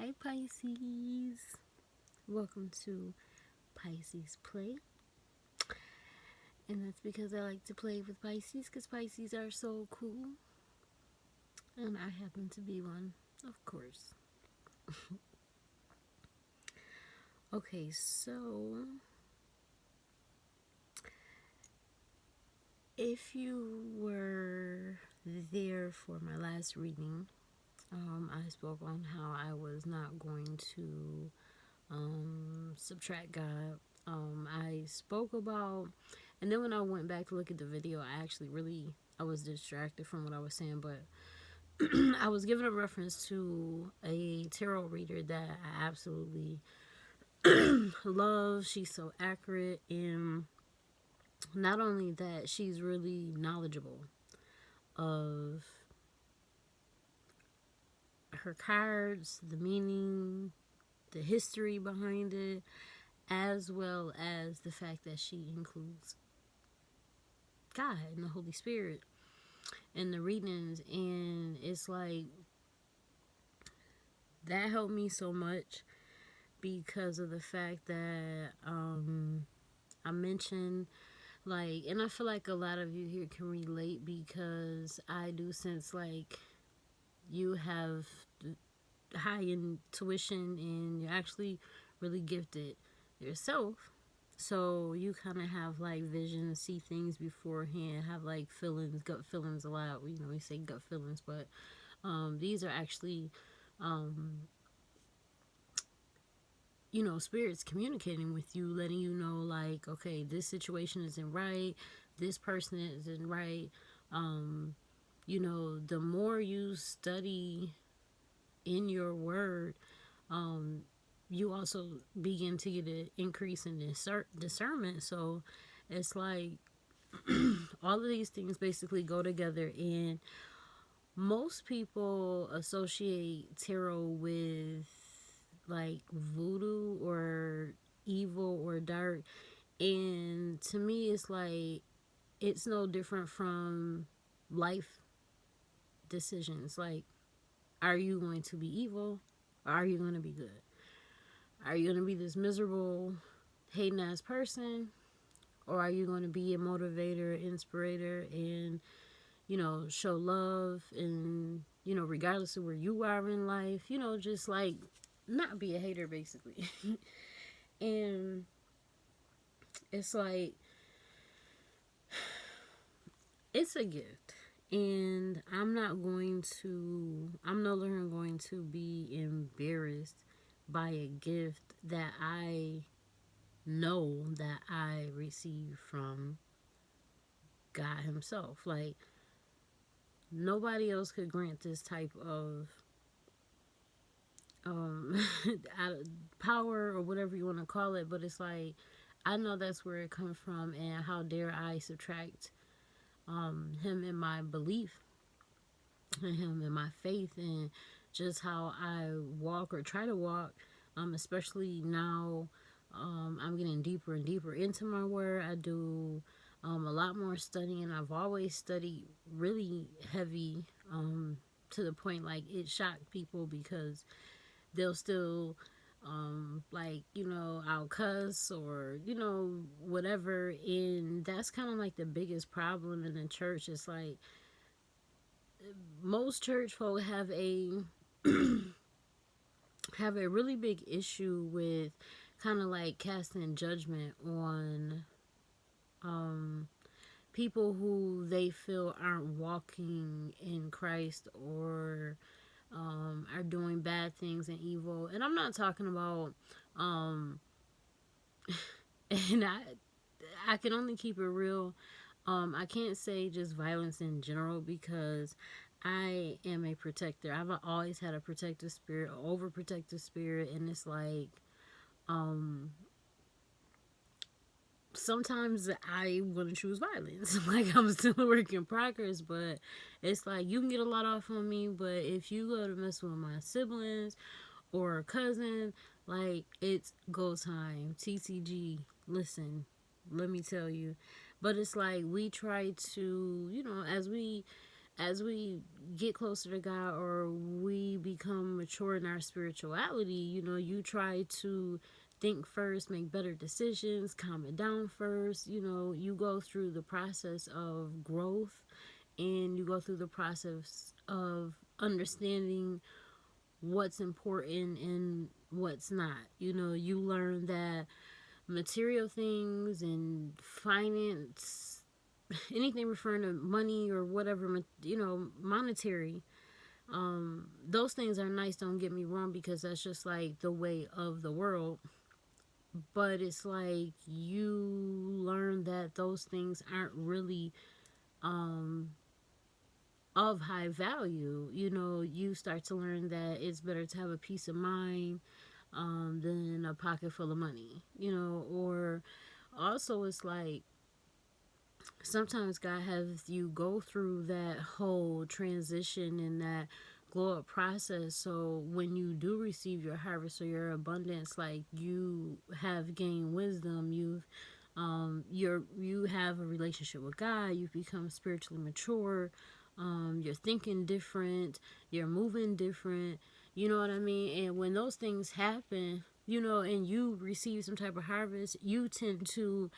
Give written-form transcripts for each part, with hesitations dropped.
Hi Pisces, welcome to Pisces Play, and that's because I like to play with Pisces because Pisces are so cool, and I happen to be one, of course. Okay, so if you were there for my last reading, I spoke on how I was not going to subtract God. I spoke about, and then when I went back to look at the video, I was distracted from what I was saying, but I was giving a reference to a tarot reader that I absolutely love. She's so accurate, and not only that, she's really knowledgeable of her cards, the meaning, the history behind it, as well as the fact that she includes God and the Holy Spirit in the readings. And it's like that helped me so much because of the fact that I mentioned, like, and I feel like a lot of you here can relate because I do sense like you have high intuition and you're actually really gifted yourself. So you kind of have like vision, see things beforehand, have like feelings, gut feelings a lot. We say gut feelings, but these are actually, spirits communicating with you, letting you know like, okay, this situation isn't right, this person isn't right. The more you study in your word, you also begin to get an increase in discernment. So it's like all of these things basically go together, and most people associate tarot with like voodoo or evil or dark, and to me it's like it's no different from life decisions. Like, are you going to be evil or are you going to be good? Are you going to be this miserable hating ass person, or are you going to be a motivator, inspirator, and show love, and regardless of where you are in life, just like not be a hater basically. And it's like it's a gift, and I'm no longer going to be embarrassed by a gift that I know that I received from God himself. Like, nobody else could grant this type of um power or whatever you want to call it, but it's like I know that's where it comes from, and how dare I subtract him in my belief and him in my faith, and just how I walk or try to walk, especially now. I'm getting deeper and deeper into my word. I do a lot more studying. I've always studied really heavy, to the point like it shocked people because they'll still like, I'll cuss or whatever. And that's kind of like the biggest problem in the church. It's like most church folk have a really big issue with kind of like casting judgment on people who they feel aren't walking in Christ, or are doing bad things and evil. And I'm not talking about and I can only keep it real. I can't say just violence in general because I am a protector. I've always had a protective spirit, an overprotective spirit, and it's like sometimes I want to choose violence. Like, I'm still a work in progress, but it's like you can get a lot off on me, but if you go to mess with my siblings or a cousin, like, it's go time. TCG, listen, let me tell you. But it's like we try to, as we get closer to God, or we become mature in our spirituality, you know, you try to think first, make better decisions, calm it down first. You know, you go through the process of growth, and you go through the process of understanding what's important and what's not. You know, you learn that material things and finance, anything referring to money or whatever, you know, monetary, those things are nice, don't get me wrong, because that's just like the way of the world. But it's like you learn that those things aren't really um of high value. You know, you start to learn that it's better to have a peace of mind than a pocket full of money, you know. Or also, it's like sometimes God has you go through that whole transition and that glow up process. So when you do receive your harvest or your abundance, like you have gained wisdom, you have a relationship with God, you've become spiritually mature, you're thinking different, you're moving different, you know what I mean? And when those things happen, you know, and you receive some type of harvest, you tend to,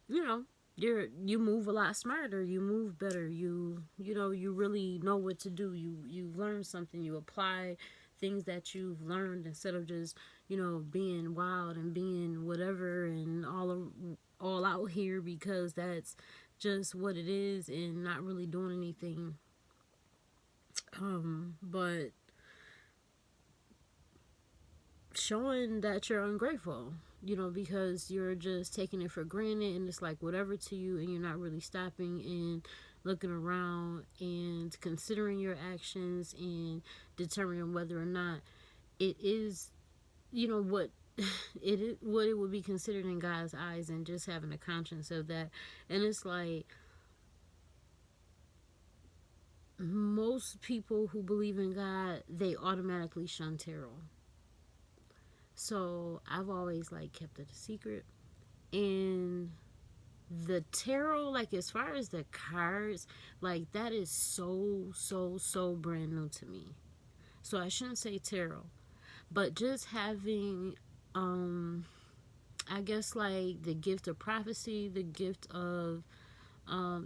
you know, you move a lot smarter, you move better, you know, you really know what to do, you learn something, you apply things that you've learned instead of just, you know, being wild and being whatever and all out here because that's just what it is and not really doing anything. But showing that you're ungrateful, you know, because you're just taking it for granted and it's like whatever to you, and you're not really stopping and looking around and considering your actions and determining whether or not it is, you know, what it is, what it would be considered in God's eyes, and just having a conscience of that. And it's like most people who believe in God, they automatically shun tarot. So I've always like kept it a secret. And the tarot, like as far as the cards, like that is so brand new to me. So I shouldn't say tarot, but just having I guess like the gift of prophecy, the gift of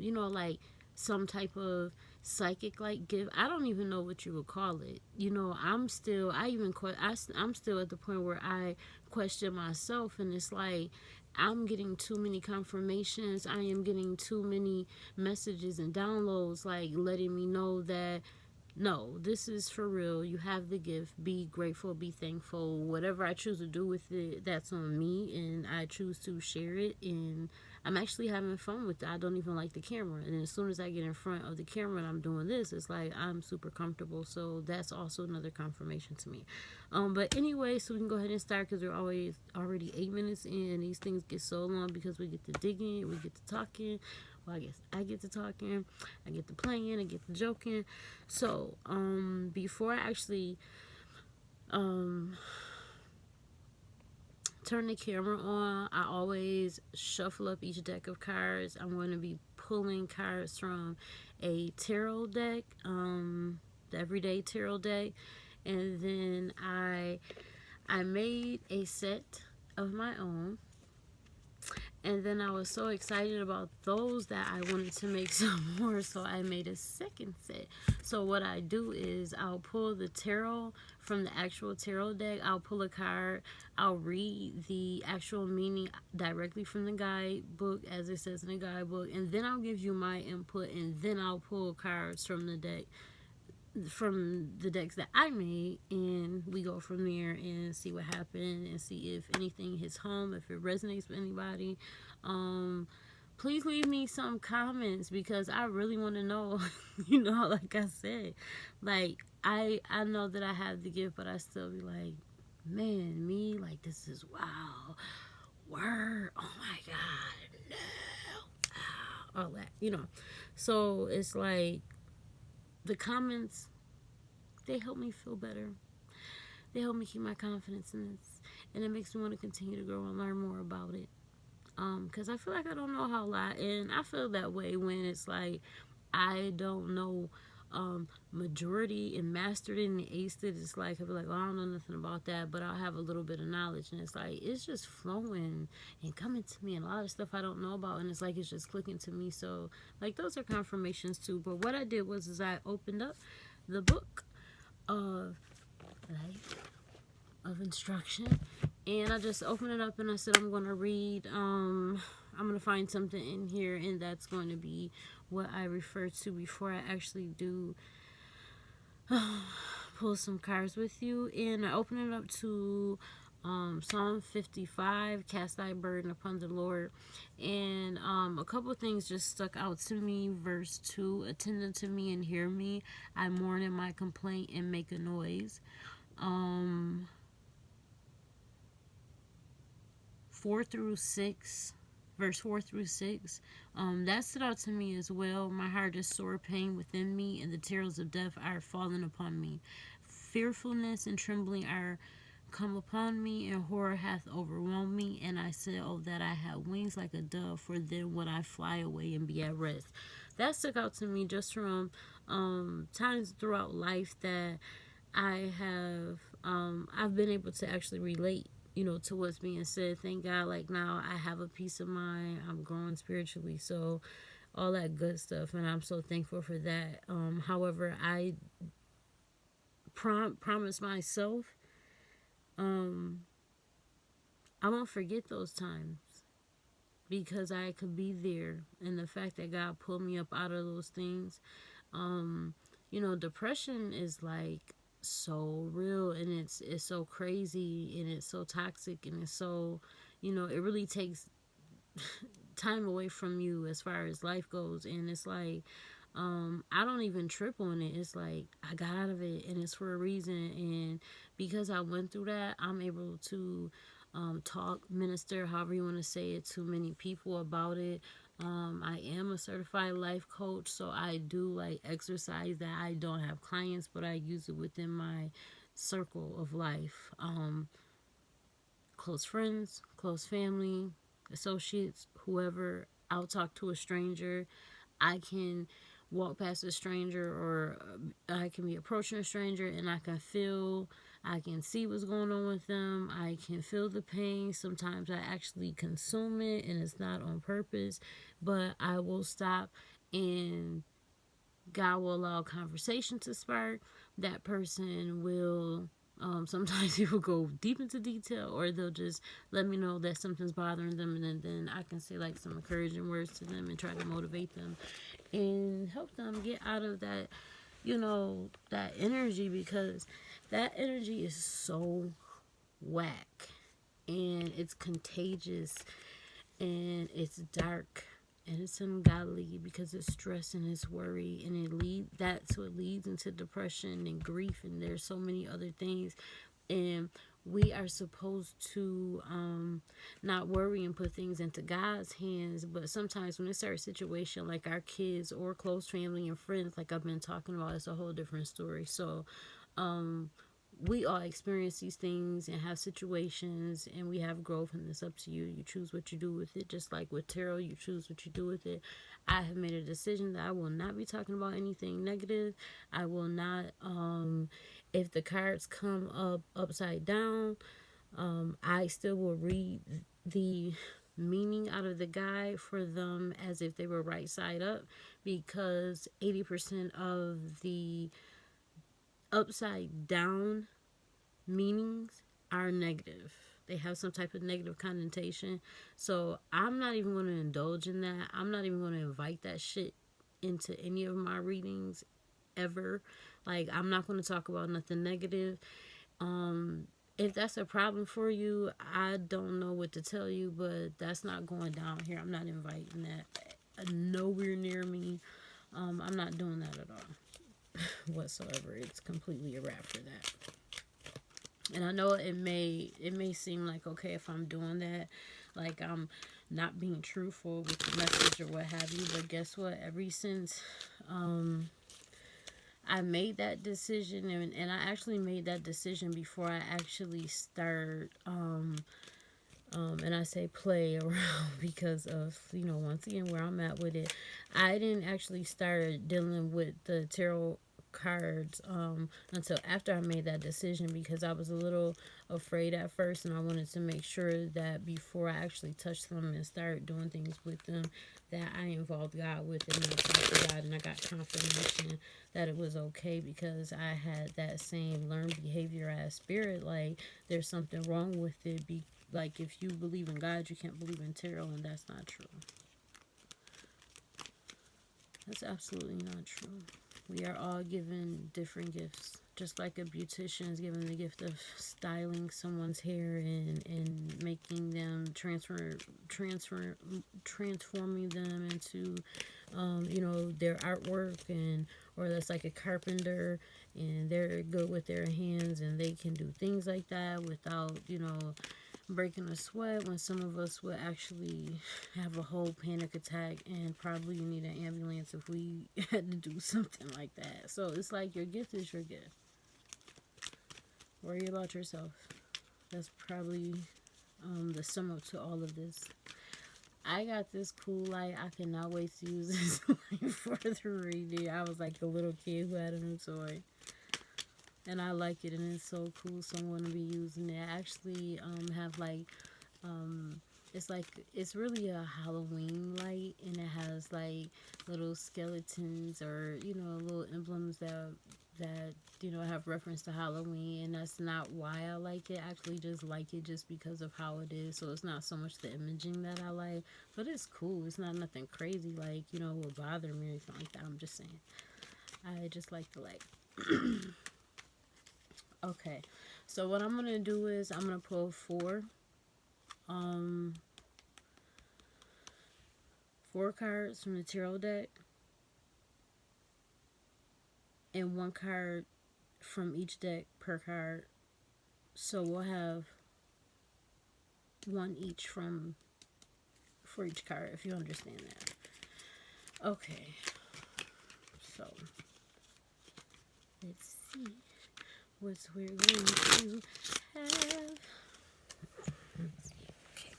you know, like some type of psychic like gift. I don't even know what you would call it. You know, I'm still at the point where I question myself, and it's like I'm getting too many confirmations. I am getting too many messages and downloads, like letting me know that no, this is for real. You have the gift. Be grateful, be thankful. Whatever I choose to do with it, that's on me, and I choose to share it. And I'm actually having fun with it. I don't even like the camera. And as soon as I get in front of the camera and I'm doing this, it's like I'm super comfortable. So that's also another confirmation to me. But anyway, so we can go ahead and start because we're already 8 minutes in. These things get so long because we get to digging, we get to talking. Well, I guess I get to talking, I get to playing, I get to joking. So, before I actually turn the camera on, I always shuffle up each deck of cards. I'm going to be pulling cards from a tarot deck, the everyday tarot deck, and then I made a set of my own. And then I was so excited about those that I wanted to make some more, so I made a second set. So what I do is I'll pull the tarot from the actual tarot deck. I'll pull a card. I'll read the actual meaning directly from the guidebook, as it says in the guidebook, and then I'll give you my input, and then I'll pull cards from the deck, from the decks that I made, and we go from there and see what happened and see if anything hits home, if it resonates with anybody. Please leave me some comments because I really want to know. You know, like I said, like I know that I have the gift, but I still be like, man, me, like this is wow, word, oh my god, no, all that, you know. So it's like the comments, they help me feel better. They help me keep my confidence in this, and it makes me want to continue to grow and learn more about it. Because I feel like I don't know how a lot, and I feel that way when it's like I don't know majority and mastered it and aced it, it's like I'll be like, oh, I don't know nothing about that, but I'll have a little bit of knowledge, and it's like it's just flowing and coming to me, and a lot of stuff I don't know about, and it's like it's just clicking to me. So like those are confirmations too. But what I did was is I opened up the book of life of instruction, and I just opened it up and I said I'm gonna read. I'm gonna find something in here, and that's going to be what I refer to before I actually do pull some cards with you. And I open it up to Psalm 55, cast thy burden upon the Lord. And a couple of things just stuck out to me. Verse 2, attend unto me and hear me. I mourn in my complaint and make a noise. 4 through 6, verse 4 through 6, that stood out to me as well. My heart is sore pain within me, and the terrors of death are fallen upon me. Fearfulness and trembling are come upon me, and horror hath overwhelmed me. And I said, oh, that I had wings like a dove, for then would I fly away and be at rest. That stuck out to me just from times throughout life that I've been able to actually relate, to what's being said. Thank God, like now I have a peace of mind. I'm growing spiritually, so all that good stuff, and I'm so thankful for that. However, I promise myself, I won't forget those times because I could be there, and the fact that God pulled me up out of those things. Depression is like so real, and it's so crazy, and it's so toxic, and it's so, it really takes time away from you as far as life goes. And it's like I don't even trip on it. It's like I got out of it, and it's for a reason. And because I went through that, I'm able to talk, minister, however you want to say it, to many people about it. I am a certified life coach, so I do like exercise that. I don't have clients, but I use it within my circle of life. Close friends, close family, associates, whoever. I'll talk to a stranger. I can walk past a stranger, or I can be approaching a stranger, and I can see what's going on with them. I can feel the pain. Sometimes I actually consume it, and it's not on purpose, but I will stop, and God will allow conversation to spark. That person will, sometimes he will go deep into detail, or they'll just let me know that something's bothering them, and then I can say like some encouraging words to them and try to motivate them and help them get out of that, that energy, because that energy is so whack, and it's contagious, and it's dark, and it's ungodly, because it's stress and it's worry, and it leads into depression and grief, and there's so many other things. And we are supposed to not worry and put things into God's hands. But sometimes when it's our situation, like our kids or close family and friends, like I've been talking about, it's a whole different story. So we all experience these things and have situations, and we have growth, and it's up to you. You choose what you do with it. Just like with tarot, you choose what you do with it. I have made a decision that I will not be talking about anything negative. I will not, if the cards come up upside down, I still will read the meaning out of the guide for them as if they were right side up, because 80% of the upside down meanings are negative. They have some type of negative connotation. So I'm not even going to indulge in that. I'm not even going to invite that shit into any of my readings ever. Like, I'm not going to talk about nothing negative. If that's a problem for you, I don't know what to tell you, but that's not going down here. I'm not inviting that nowhere near me. I'm not doing that at all whatsoever. It's completely a wrap for that. And I know it may seem like, okay, if I'm doing that, like I'm not being truthful with the message or what have you, but guess what? Ever since I made that decision, and I actually made that decision before I actually start And I say play around because of, once again, where I'm at with it. I didn't actually start dealing with the tarot cards until after I made that decision, because I was a little afraid at first, and I wanted to make sure that before I actually touched them and start doing things with them, that I involved God with it, and I talked to God, and I got confirmation that it was okay, because I had that same learned behavior as spirit. Like, there's something wrong with it. Like, if you believe in God, you can't believe in tarot, and that's not true. That's absolutely not true. We are all given different gifts. Just like a beautician is given the gift of styling someone's hair and making them transforming them into, their artwork, and or that's like a carpenter, and they're good with their hands and they can do things like that without, breaking a sweat, when some of us would actually have a whole panic attack and probably need an ambulance if we had to do something like that. So it's like, your gift is your gift. Worry about yourself. That's probably the sum up to all of this. I got this cool light. I cannot wait to use this light for the reading. I was like a little kid who had a new toy. And I like it, and it's so cool, so I'm going to be using it. I actually have like, it's like, it's really a Halloween light, and it has like little skeletons, or, little emblems that have reference to Halloween, and that's not why I like it. I actually just like it just because of how it is. So it's not so much the imaging that I like, but it's cool. It's not nothing crazy like, will bother me or anything like that. I'm just saying, I just like the light. Okay, so what I'm gonna do is I'm gonna pull um, four cards from the tarot deck, and one card from each deck per card. So we'll have one each for each card, if you understand that. Okay, so let's see what we're going to have. Okay,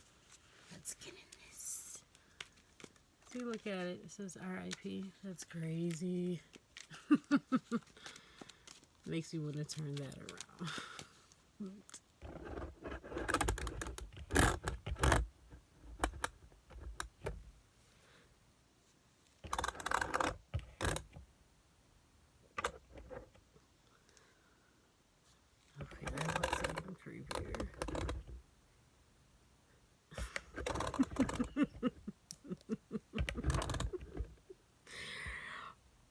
let's get in this. See, look at it. It says RIP. That's crazy. Makes me want to turn that around. Okay, that looks even creepier.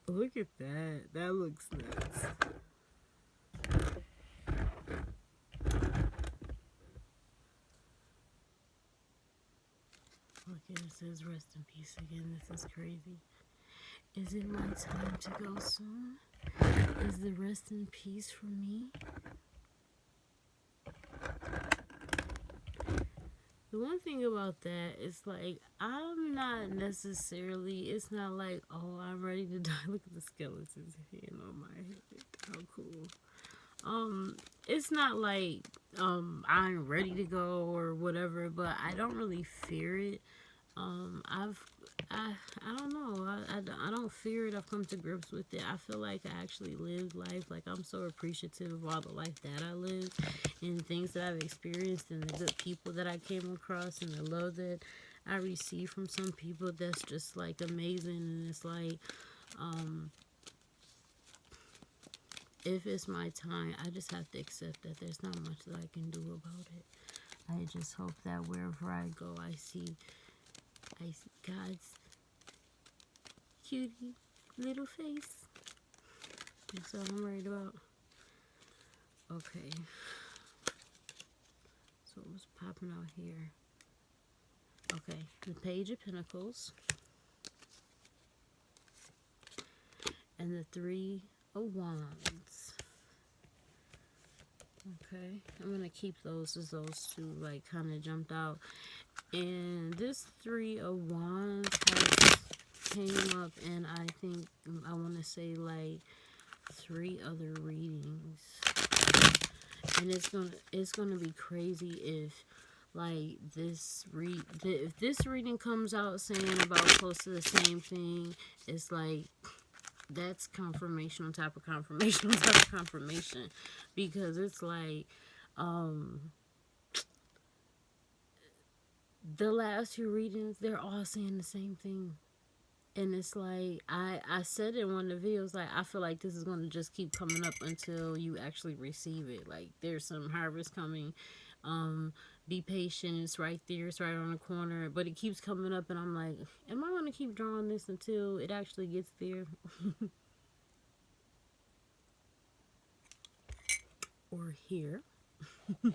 Look at that. That looks nuts. Look, it says rest in peace again. This is crazy. Is it my time to go soon? Is the rest in peace for me? The one thing about that is, like, I'm not necessarily, it's not like, oh, I'm ready to die. Look at the skeletons hand on my head. How cool. It's not like I'm ready to go or whatever, but I don't really fear it. I don't know. I don't fear it. I've come to grips with it. I feel like I actually lived life. Like, I'm so appreciative of all the life that I lived, and things that I've experienced, and the good people that I came across, and the love that I received from some people. That's just like amazing. And it's like, if it's my time, I just have to accept that there's not much that I can do about it. I just hope that wherever I go, I see God's cutie little face. That's all I'm worried about. Okay. So what's popping out here? Okay, the Page of Pentacles and the Three of Wands. Okay, I'm gonna keep those as those two like kind of jumped out. And this Three of Wands has came up, and I think I want to say like 3 other readings, and it's gonna be crazy if like if this reading comes out saying about close to the same thing, it's like that's confirmation on top of confirmation on top of confirmation, because it's like the last few readings, they're all saying the same thing. And it's like I said in one of the videos, like I feel like this is going to just keep coming up until you actually receive it. Like there's some harvest coming. Be patient, it's right there, it's right on the corner, but it keeps coming up, and I'm like, am I going to keep drawing this until it actually gets there? Or here. Okay.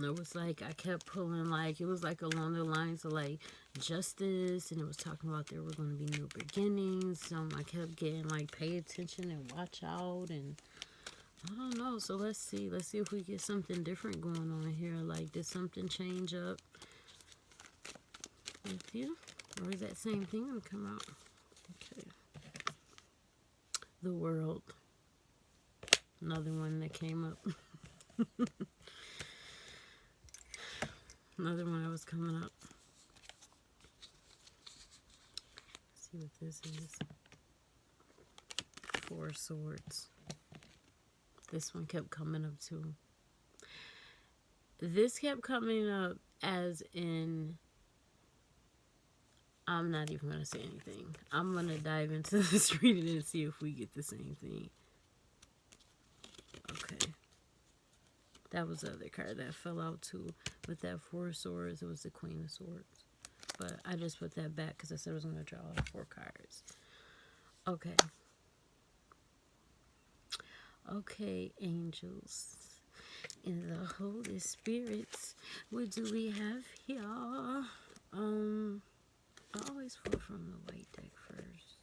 It was like I kept pulling, like it was like along the lines of like justice, and it was talking about there were going to be new beginnings. So I kept getting like pay attention and watch out, and I don't know. So let's see if we get something different going on here. Like, did something change up with you, or is that same thing gonna come out? Okay. The World, another one that came up. Another one that was coming up. Let's see what this is. Four Swords. This one kept coming up too. This kept coming up as in, I'm not even going to say anything. I'm going to dive into this reading and see if we get the same thing. Okay. That was the other card that fell out too. With that Four Swords, it was the Queen of Swords. But I just put that back because I said I was going to draw 4 cards. Okay. Okay, angels and the Holy Spirits. What do we have here? I always pull from the white deck first.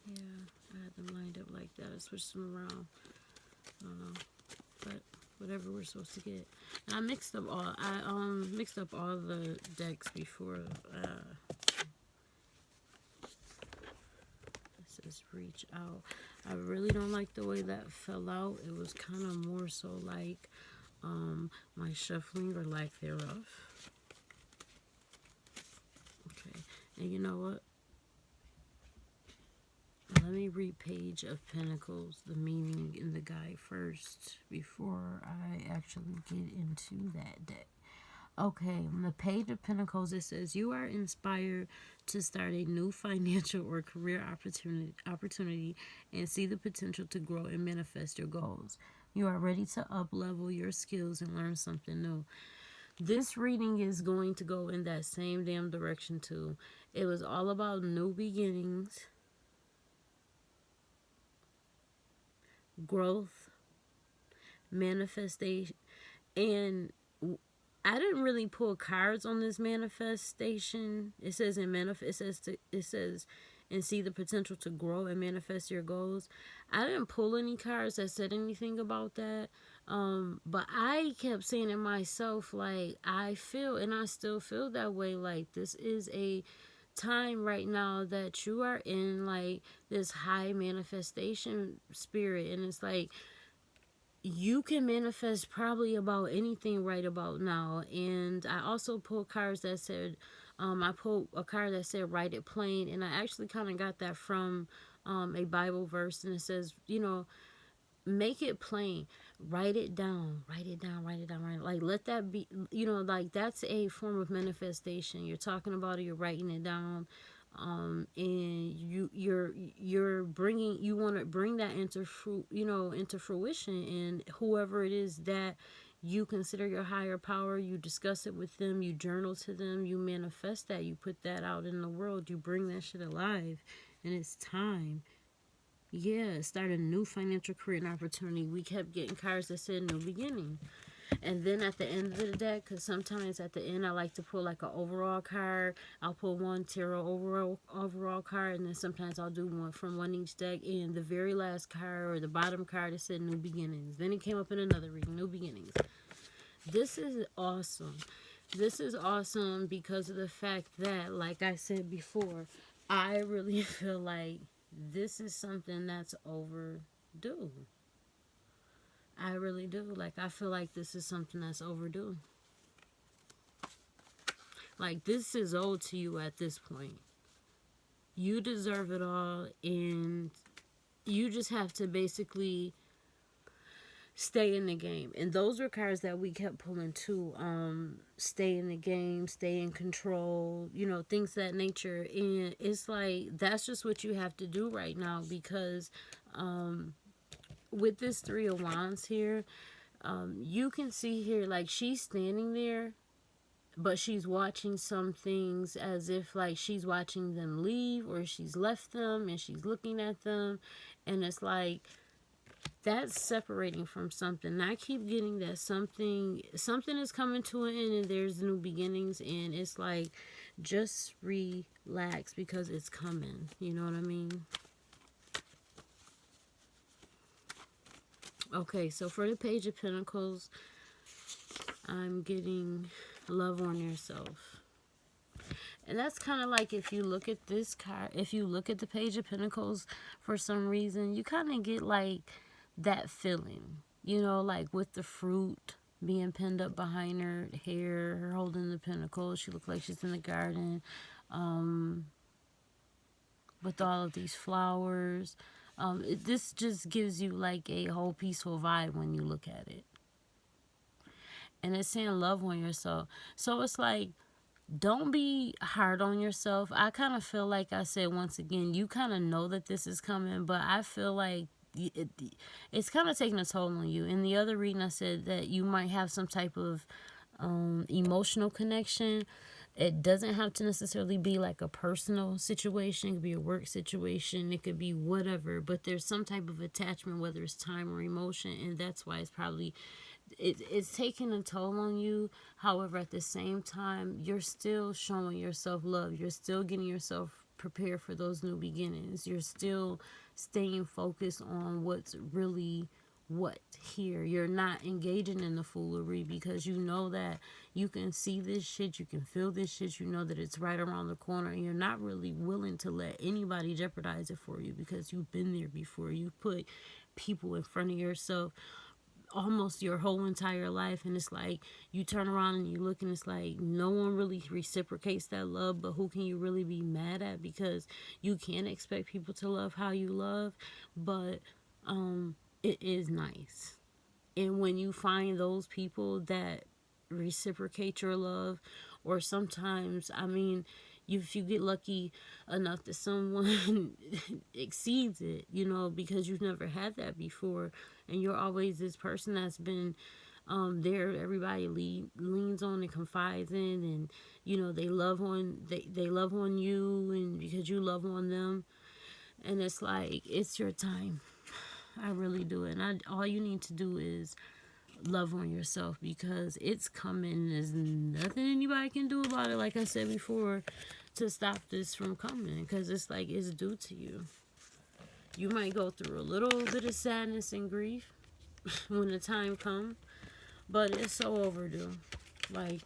Yeah, I had them lined up like that. I switched them around. I don't know, but whatever we're supposed to get. And I mixed up all. Mixed up all the decks before. This is Reach Out. I really don't like the way that fell out. It was kind of more so like my shuffling or lack thereof. Okay, and you know what? Let me read Page of Pentacles, the meaning in the guide first before I actually get into that deck. Okay, on the Page of Pentacles, it says, you are inspired to start a new financial or career opportunity and see the potential to grow and manifest your goals. You are ready to up-level your skills and learn something new. This reading is going to go in that same damn direction too. It was all about new beginnings, growth, manifestation, and I didn't really pull cards on this manifestation. It says and see the potential to grow and manifest your goals. I didn't pull any cards that said anything about that. But I kept saying to myself, like, I feel, and I still feel that way, like this is a time right now that you are in like this high manifestation spirit, and it's like you can manifest probably about anything right about now. And I also pulled cards that said, I pulled a card that said write it plain, and I actually kind of got that from a Bible verse, and it says, you know, make it plain, write it down, like let that be, you know, like that's a form of manifestation. You're talking about it, you're writing it down, and you're bringing, you want to bring that into into fruition, and whoever it is that you consider your higher power, you discuss it with them, you journal to them, you manifest that, you put that out in the world, you bring that shit alive, and it's time. Yeah, start a new financial career and opportunity. We kept getting cards that said new beginning. And then at the end of the deck, because sometimes at the end I like to pull like an overall card. I'll pull one tarot overall card, and then sometimes I'll do one from one each deck. And the very last card or the bottom card, it said new beginnings. Then it came up in another reading, new beginnings. This is awesome. This is awesome because of the fact that, like I said before, I really feel like this is something that's overdue. I really do. Like, I feel like this is something that's overdue. Like, this is owed to you at this point. You deserve it all, and you just have to basically stay in the game. And those were cards that we kept pulling too. Stay in the game, stay in control, things of that nature. And it's like that's just what you have to do right now, because with this Three of Wands here, you can see here, like, she's standing there, but she's watching some things as if like she's watching them leave, or she's left them and she's looking at them. And it's like that's separating from something. And I keep getting that something is coming to an end, and there's new beginnings. And it's like, just relax, because it's coming. You know what I mean? Okay, so for the Page of Pentacles, I'm getting love on yourself. And that's kind of like, if you look at this card, if you look at the Page of Pentacles, for some reason, you kind of get like that feeling, like with the fruit being pinned up behind her hair, her holding the pentacle. She looks like she's in the garden, with all of these flowers. This just gives you like a whole peaceful vibe when you look at it. And it's saying love on yourself. So it's like, don't be hard on yourself. I kind of feel like, I said once again, you kind of know that this is coming, but I feel like it's kind of taking a toll on you. In the other reading, I said that you might have some type of emotional connection. It doesn't have to necessarily be like a personal situation. It could be a work situation. It could be whatever. But there's some type of attachment, whether it's time or emotion. And that's why it's probably, it's taking a toll on you. However, at the same time, you're still showing yourself love. You're still getting yourself prepared for those new beginnings. You're still staying focused on what's really what here. You're not engaging in the foolery, because you know that you can see this shit, you can feel this shit, you know that it's right around the corner, and you're not really willing to let anybody jeopardize it for you, because you've been there before. You put people in front of yourself almost your whole entire life, and it's like you turn around and you look, and it's like no one really reciprocates that love. But who can you really be mad at? Because you can't expect people to love how you love. But it is nice, and when you find those people that reciprocate your love, or sometimes, I mean, if you get lucky enough that someone exceeds it, because you've never had that before, and you're always this person that's been there, everybody leans on and confides in, and they love on you, and because you love on them, and it's like, it's your time. I really do it. And all you need to do is love on yourself, because it's coming. There's nothing anybody can do about it, like I said before, to stop this from coming, because it's like, it's due to you. You might go through a little bit of sadness and grief when the time comes, but it's so overdue. Like,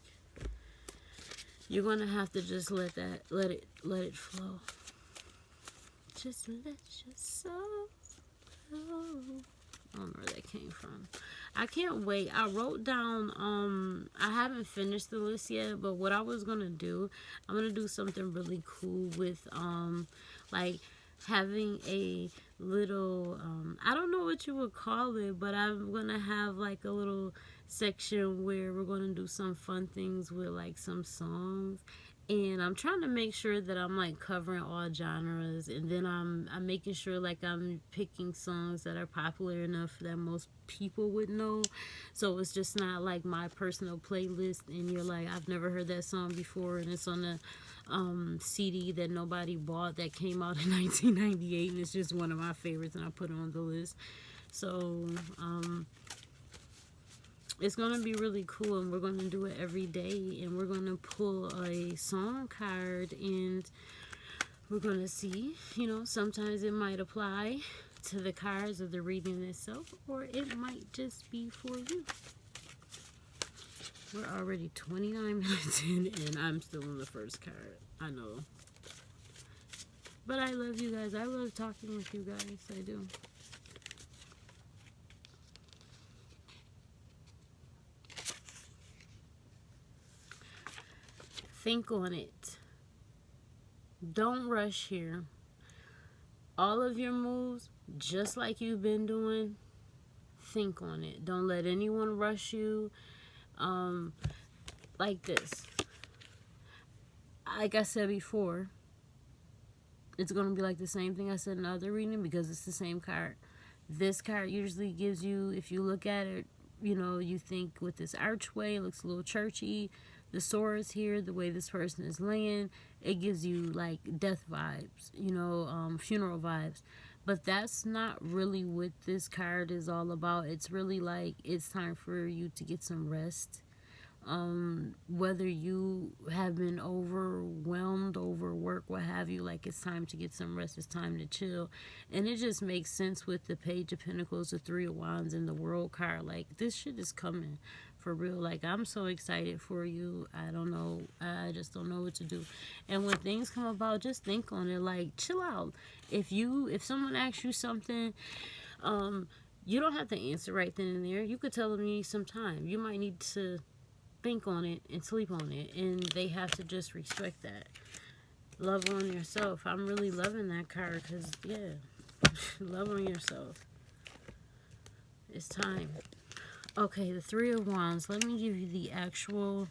you're gonna have to just let it flow. Just let your soul flow. I don't know where that came from. I can't wait. I wrote down, I haven't finished the list yet, but what I was gonna do, I'm gonna do something really cool with, like, having a little, I don't know what you would call it, but I'm gonna have like a little section where we're gonna do some fun things with like some songs. And I'm trying to make sure that I'm like covering all genres, and then I'm making sure like I'm picking songs that are popular enough that most people would know. So it's just not like my personal playlist and you're like, I've never heard that song before, and it's on a CD that nobody bought that came out in 1998, and it's just one of my favorites, and I put it on the list. So it's going to be really cool, and we're going to do it every day, and we're going to pull a song card, and we're going to see, sometimes it might apply to the cards of the reading itself, or it might just be for you. We're already 29 minutes in, and I'm still on the first card. I know. But I love you guys. I love talking with you guys. I do. Think on it. Don't rush here. All of your moves, just like you've been doing, think on it. Don't let anyone rush you. Like this. Like I said before, it's going to be like the same thing I said in the other reading because it's the same card. This card usually gives you, if you look at it, you know, you think with this archway, it looks a little churchy. The swords here, the way this person is laying, it gives you like death vibes, you know, funeral vibes. But that's not really what this card is all about. It's really like it's time for you to get some rest. Whether you have been overwhelmed, overworked, what have you, like it's time to get some rest, it's time to chill. And it just makes sense with the Page of Pentacles, the Three of Wands, and the World card. Like this shit is coming for real. Like I'm so excited for you. I don't know, I just don't know what to do. And when things come about, just think on it, like chill out. If someone asks you something, you don't have to answer right then and there. You could tell them you need some time. You might need to think on it and sleep on it, and they have to just respect that. Love on yourself. I'm really loving that card because, yeah, love on yourself. It's time. Okay, the Three of Wands. Let me give you the actual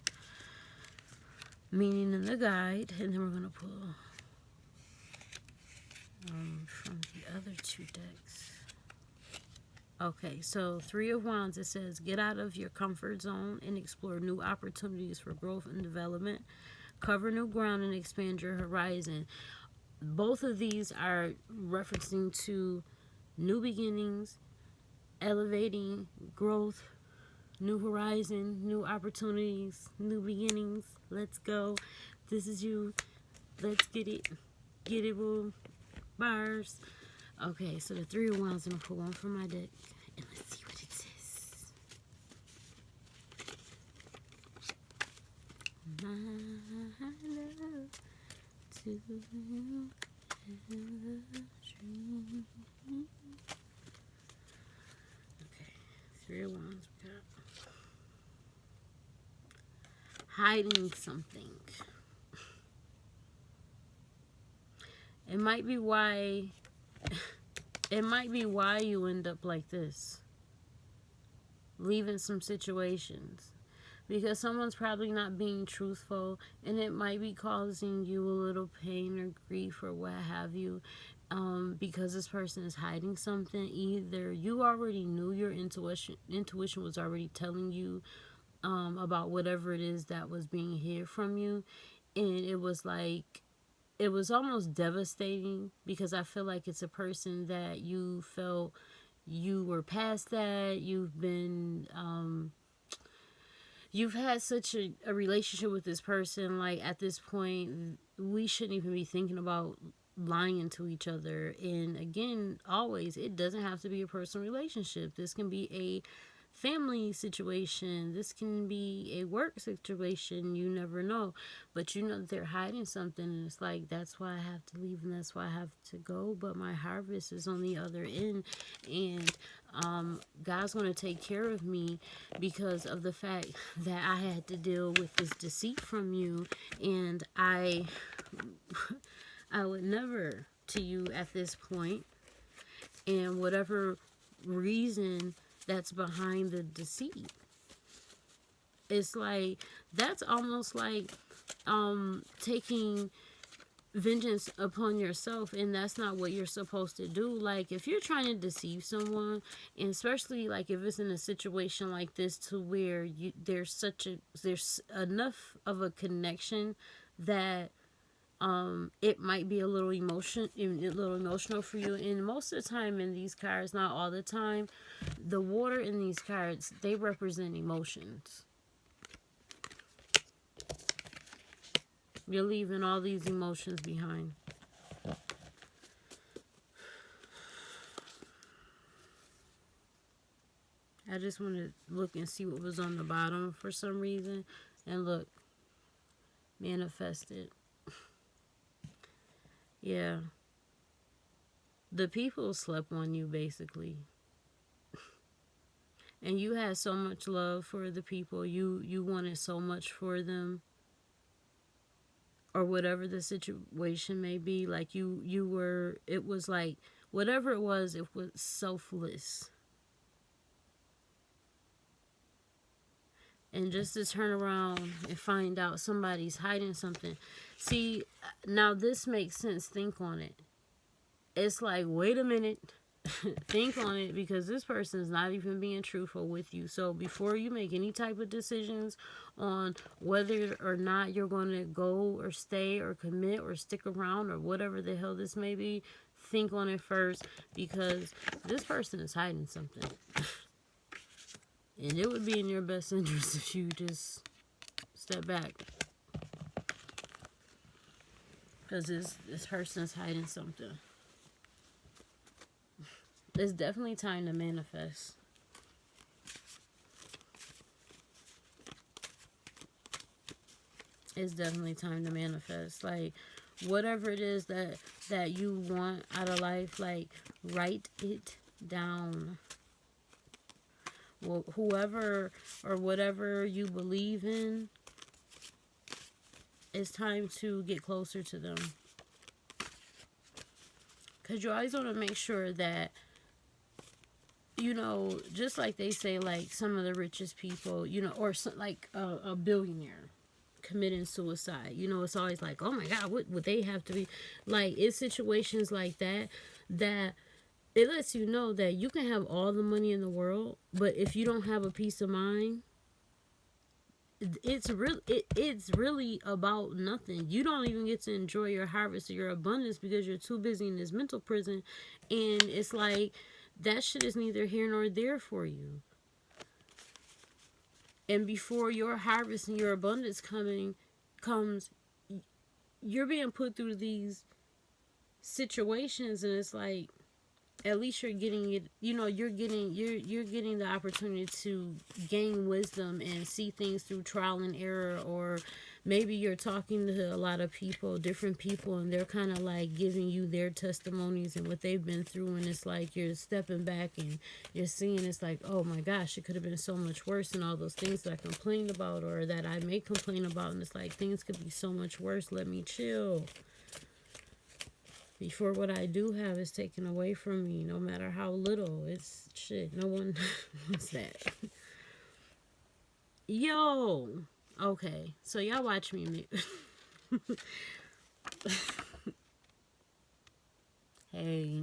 meaning in the guide, and then we're going to pull from the other two decks. Okay, so Three of Wands, it says, get out of your comfort zone and explore new opportunities for growth and development. Cover new ground and expand your horizon. Both of these are referencing to new beginnings, elevating, growth, new horizon, new opportunities, new beginnings. Let's go. This is you. Let's get it. Get it, boo. Bars. Okay, so the Three of Wands, I'm going to pull one from my deck, and let's see what it says. My love to you dream. Okay, Three of Wands, we got hiding something. It might be why you end up like this. Leaving some situations. Because someone's probably not being truthful, and it might be causing you a little pain or grief or what have you. Because this person is hiding something. Either you already knew, your intuition was already telling you about whatever it is that was being hid from you. And it was like, it was almost devastating because I feel like it's a person that you felt you were past that. You've been, you've had such a relationship with this person. Like at this point, we shouldn't even be thinking about lying to each other. And again, always, it doesn't have to be a personal relationship. This can be a family situation. This can be a work situation. You never know. But you know that they're hiding something, and it's like, that's why I have to leave and that's why I have to go. But my harvest is on the other end, and God's going to take care of me because of the fact that I had to deal with this deceit from you. And I would never to you at this point, and whatever reason that's behind the deceit. It's like, that's almost like taking vengeance upon yourself, and that's not what you're supposed to do. Like if you're trying to deceive someone, and especially like if it's in a situation like this to where there's enough of a connection that it might be a little emotional for you. And most of the time in these cards, not all the time, the water in these cards, they represent emotions. You're leaving all these emotions behind. I just want to look and see what was on the bottom for some reason. And look, manifested. Yeah, The people slept on you basically. And you had so much love for the people. You wanted so much for them, or whatever the situation may be. Like you were, it was like whatever it was selfless. And just to turn around and find out somebody's hiding something. See, now this makes sense. Think on it. It's like, wait a minute. Think on it, because this person is not even being truthful with you. So before you make any type of decisions on whether or not you're going to go or stay or commit or stick around or whatever the hell this may be, think on it first, because this person is hiding something. And it would be in your best interest if you just step back. Because this person is hiding something. It's definitely time to manifest. It's definitely time to manifest. Like, whatever it is that you want out of life, like, write it down. Well, whoever or whatever you believe in, it's time to get closer to them. Because you always want to make sure that, you know, just like they say, like some of the richest people, you know, or some, like a billionaire committing suicide. You know, it's always like, oh my God, what would they have to be? Like, it's situations like that that it lets you know that you can have all the money in the world, but if you don't have a peace of mind, it's really about nothing. You don't even get to enjoy your harvest or your abundance because you're too busy in this mental prison. And it's like, that shit is neither here nor there for you. And before your harvest and your abundance comes, you're being put through these situations, and it's like, at least you're getting it, you know, you're getting the opportunity to gain wisdom and see things through trial and error. Or maybe you're talking to a lot of people, different people, and they're kind of like giving you their testimonies and what they've been through, and it's like you're stepping back and you're seeing, it's like, oh my gosh, it could have been so much worse, and all those things that I complained about or that I may complain about, and it's like, things could be so much worse. Let me chill before what I do have is taken away from me, no matter how little. It's shit. No one wants that. Yo. Okay. So y'all watch me. Hey.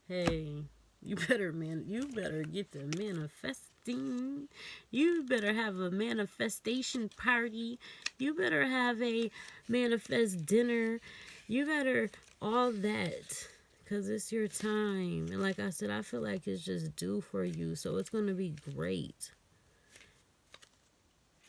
Hey. You better get to manifesting. You better have a manifestation party. You better have a manifest dinner. You better all that. Because it's your time. And like I said, I feel like it's just due for you. So it's going to be great.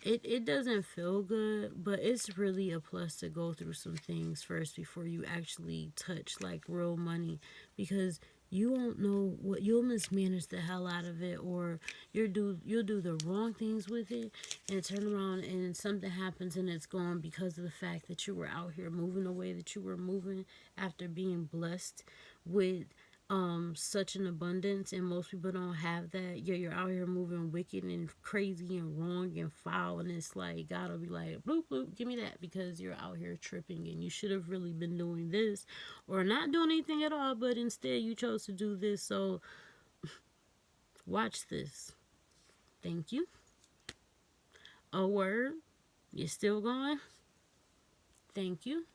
It doesn't feel good, but it's really a plus to go through some things first before you actually touch like real money, because you won't know what, you'll mismanage the hell out of it, or you'll do the wrong things with it and turn around and something happens and it's gone because of the fact that you were out here moving the way that you were moving after being blessed with such an abundance. And most people don't have that. Yeah, you're out here moving wicked and crazy and wrong and foul, and it's like God will be like, bloop bloop, give me that, because you're out here tripping and you should have really been doing this or not doing anything at all, but instead you chose to do this. So watch this. Thank you. A word. You're still going? Thank you.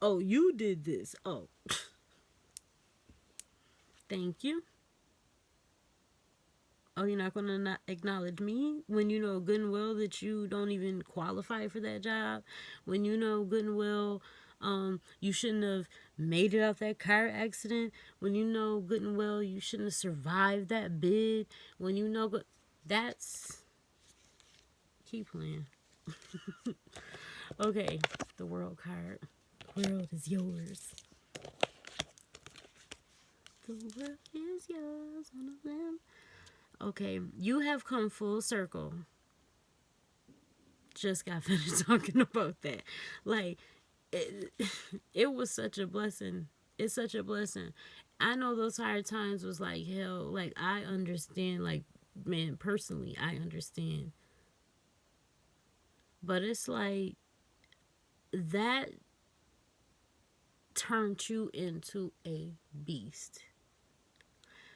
Oh, you did this. Oh. Thank you. Oh, you're not going to not acknowledge me when you know good and well that you don't even qualify for that job? When you know good and well you shouldn't have made it out that car accident? When you know good and well you shouldn't have survived that bid? When you know that's... Keep playing. Okay, the world card. The world is yours. The world is yours, one of them. Okay, you have come full circle. Just got finished talking about that. Like, it, it was such a blessing. It's such a blessing. I know those hard times was like hell. Like, I understand, like, man, personally, I understand. But it's like that turned you into a beast.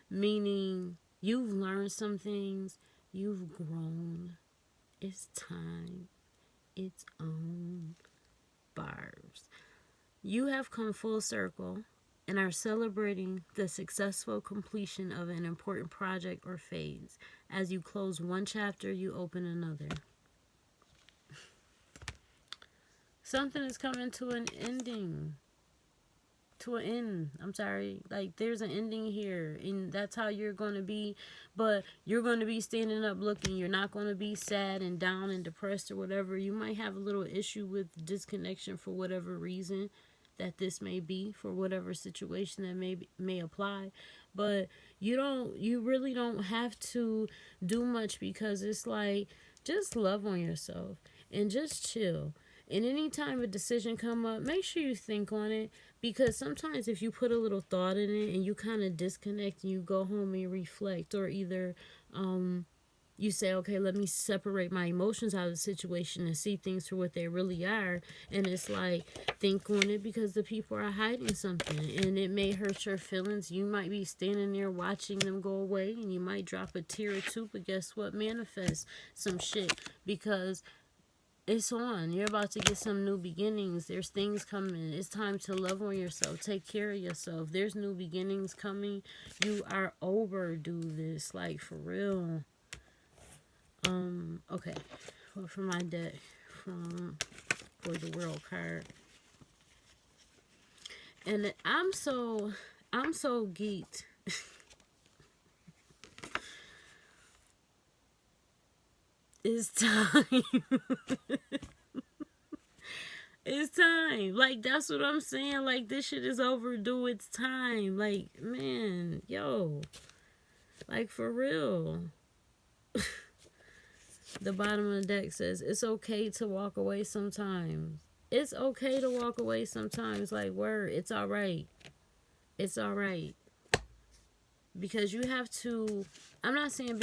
Meaning, you've learned some things, you've grown. It's time. Its own barbs. You have come full circle and are celebrating the successful completion of an important project or phase. As you close one chapter, you open another. Something is coming to an ending. To an end. I'm sorry. Like, there's an ending here, and that's how you're going to be. But you're going to be standing up looking. You're not going to be sad and down and depressed or whatever. You might have a little issue with disconnection for whatever reason that this may be, for whatever situation that may apply. But you really don't have to do much, because it's like, just love on yourself and just chill. And anytime a decision come up, make sure you think on it, because sometimes if you put a little thought in it and you kind of disconnect and you go home and reflect, or either you say, okay, let me separate my emotions out of the situation and see things for what they really are. And it's like, think on it, because the people are hiding something and it may hurt your feelings. You might be standing there watching them go away and you might drop a tear or two, but guess what? Manifest some shit, because it's on. You're about to get some new beginnings. There's things coming. It's time to love on yourself. Take care of yourself. There's new beginnings coming. You are overdue this, like, for real. Okay. Well, for my deck for the world card. And I'm so geeked. It's time. It's time. Like, that's what I'm saying. Like, this shit is overdue. It's time. Like, man, yo. Like, for real. The bottom of the deck says, it's okay to walk away sometimes. It's okay to walk away sometimes. Like, word, it's alright. It's alright. Because you have to, I'm not saying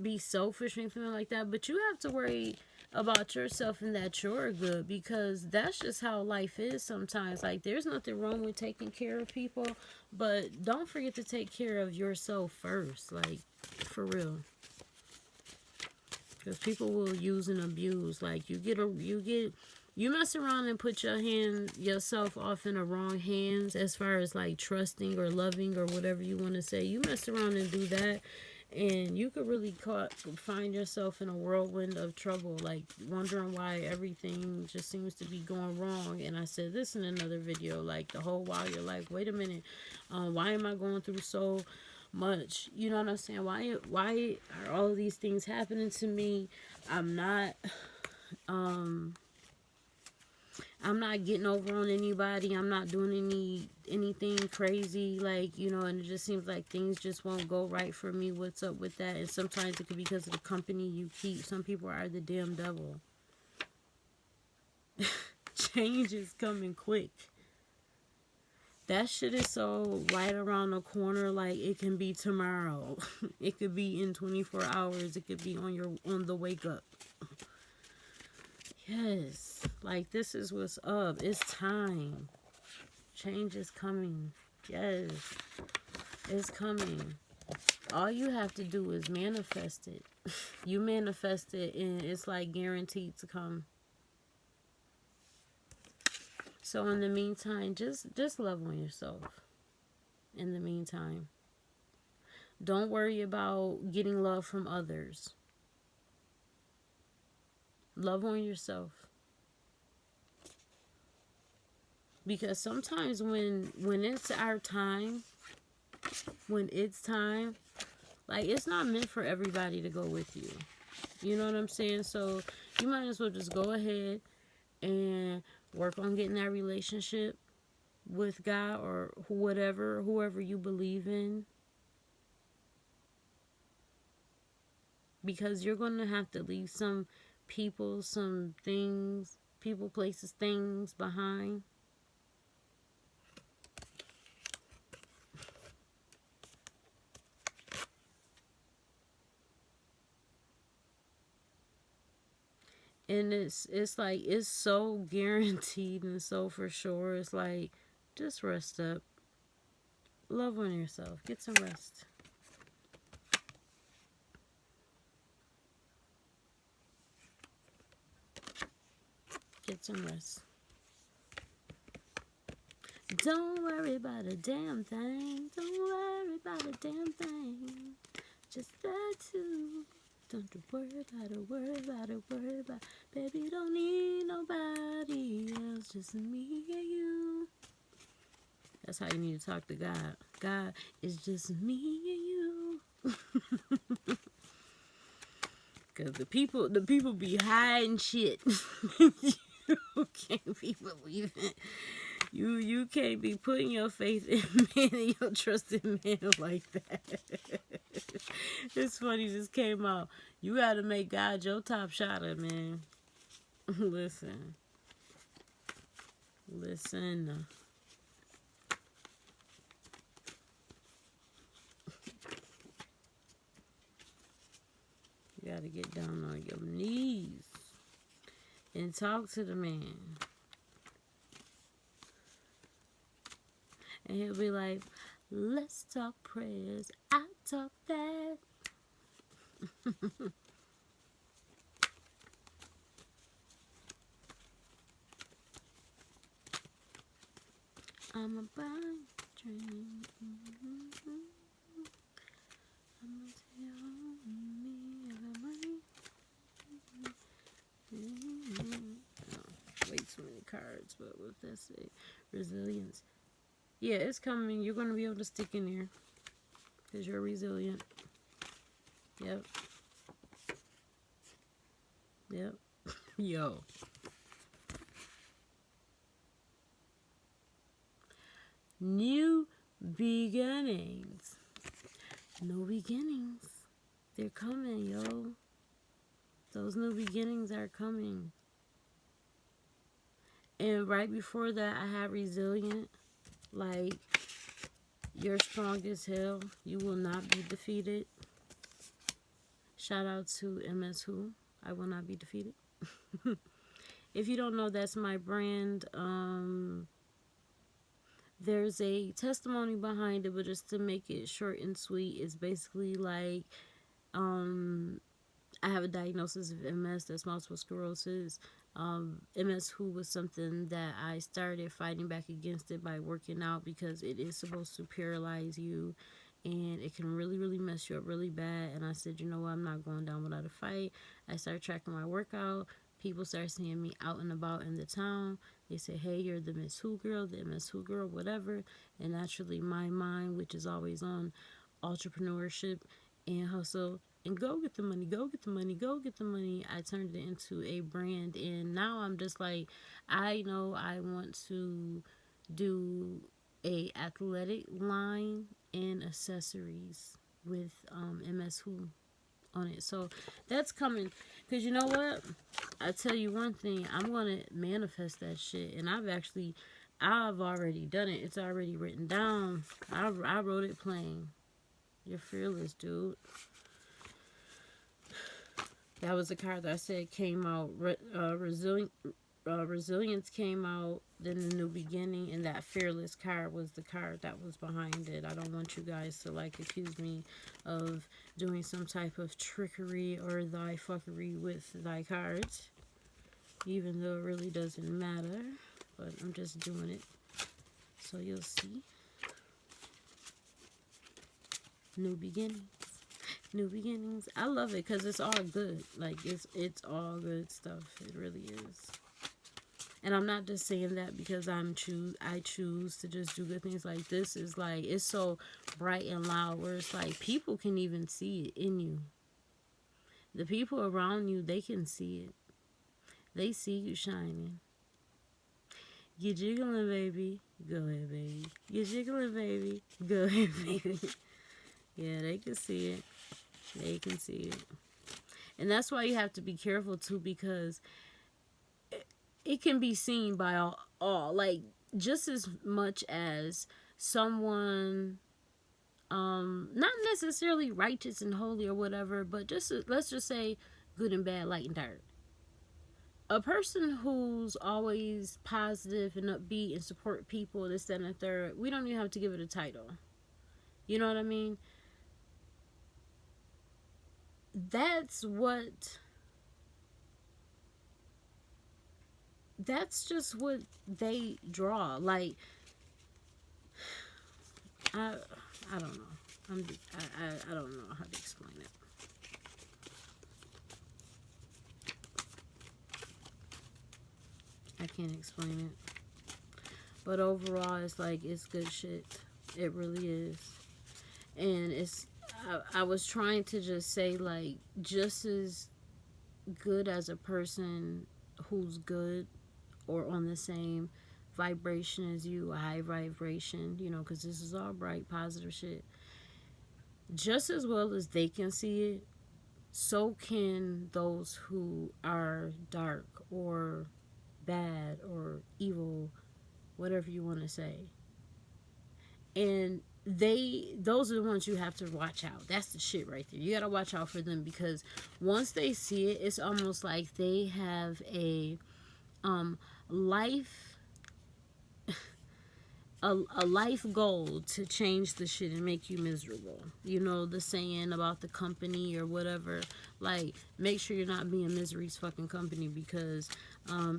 be selfish or anything like that, but you have to worry about yourself and that you're good, because that's just how life is sometimes. Like, there's nothing wrong with taking care of people, but don't forget to take care of yourself first. Like, for real. Because people will use and abuse. Like, you mess around and put yourself off in the wrong hands, as far as like trusting or loving or whatever you want to say. You mess around and do that, and you could really find yourself in a whirlwind of trouble, like wondering why everything just seems to be going wrong. And I said this in another video, like, the whole while you're like, wait a minute, why am I going through so much? You know what I'm saying? Why are all of these things happening to me? I'm not getting over on anybody. I'm not doing anything crazy, like, and it just seems like things just won't go right for me. What's up with that? And sometimes it could be because of the company you keep. Some people are the damn devil. Change is coming quick. That shit is so right around the corner. Like, it can be tomorrow. It could be in 24 hours. It could be on the wake up. Yes, like, this is what's up. It's time. Change is coming. Yes, it's coming. All you have to do is manifest it. You manifest it, and it's like guaranteed to come. So in the meantime, just love on yourself. In the meantime, don't worry about getting love from others. Love on yourself. Because sometimes when it's our time, like, it's not meant for everybody to go with you. You know what I'm saying? So you might as well just go ahead and work on getting that relationship with God or whoever you believe in. Because you're going to have to leave some people, some things, places, things behind. And it's like it's so guaranteed and so for sure. It's like just rest up. Love on yourself. Get some rest. Get some rest. Don't worry about a damn thing. Don't worry about a damn thing. Just that too. Don't you worry about it, worry about it, worry about it. Baby, don't need nobody else, just me and you. That's how you need to talk to God. God, it's just me and you. Cause the people be hiding shit. You can't be believing. You can't be putting your faith in man and your trust in man like that. It's funny, just came out. You gotta make God your top shotter, man. Listen. Listen. You gotta get down on your knees and talk to the man. And he'll be like, let's talk prayers. I talk that. I'm a blind train. I'm gonna tell me about money. Oh, way too many cards, but what that say? Resilience. Yeah, it's coming. You're gonna be able to stick in there because you're resilient. Yep. Yep. Yo. New beginnings. No beginnings. They're coming, yo. Those new beginnings are coming. And right before that, I had resilient. Like, you're strong as hell. You will not be defeated. Shout out to MS Who. I will not be defeated. If you don't know, that's my brand. There's a testimony behind it, but just to make it short and sweet, it's basically like I have a diagnosis of MS, that's multiple sclerosis. MS Who was something that I started fighting back against it by working out because it is supposed to paralyze you and it can really, really mess you up really bad. And I said, you know what, I'm not going down without a fight. I started tracking my workout. People start seeing me out and about in the town. They say, hey, you're the Miss Who girl, the MS Who girl, whatever. And naturally, my mind, which is always on entrepreneurship and hustle, and go get the money, go get the money, go get the money. I turned it into a brand, and now I'm just like, I know I want to do a athletic line and accessories with MS Who on it. So that's coming. Because you know what? I tell you one thing, I'm going to manifest that shit. And I've already done it. It's already written down. I wrote it plain. You're fearless, dude. That was the card that I said came out. Resilience came out, then the new beginning, and that fearless card was the card that was behind it. I don't want you guys to like accuse me of doing some type of trickery or thy fuckery with thy cards, even though it really doesn't matter. But I'm just doing it, so you'll see. New beginning. New beginnings. I love it because it's all good. Like it's all good stuff. It really is. And I'm not just saying that because I choose to just do good things. Like this is like it's so bright and loud where it's like people can even see it in you. The people around you, they can see it. They see you shining. You jiggling, baby. Go ahead, baby. You jiggling, baby. Go ahead, baby. Yeah, they can see it. They can see it. And that's why you have to be careful too, because it can be seen by all. Like just as much as someone not necessarily righteous and holy or whatever, but just let's just say good and bad, light and dark. a person who's always positive and upbeat and support people, this, that, and the third, we don't even have to give it a title. You know what I mean? That's what, that's just what they draw. Like, I, I don't know. I don't know how to explain it. I can't explain it. But overall, it's like, it's good shit. It really is. And I was trying to just say, like, just as good as a person who's good or on the same vibration as you, a high vibration, you know, because this is all bright, positive shit. Just as well as they can see it, so can those who are dark or bad or evil, whatever you want to say. And those are the ones you have to watch out. That's the shit right there. You got to watch out for them, because once they see it, it's almost like they have a life a life goal to change the shit and make you miserable. You know the saying about the company or whatever. Like, make sure you're not being misery's fucking company, because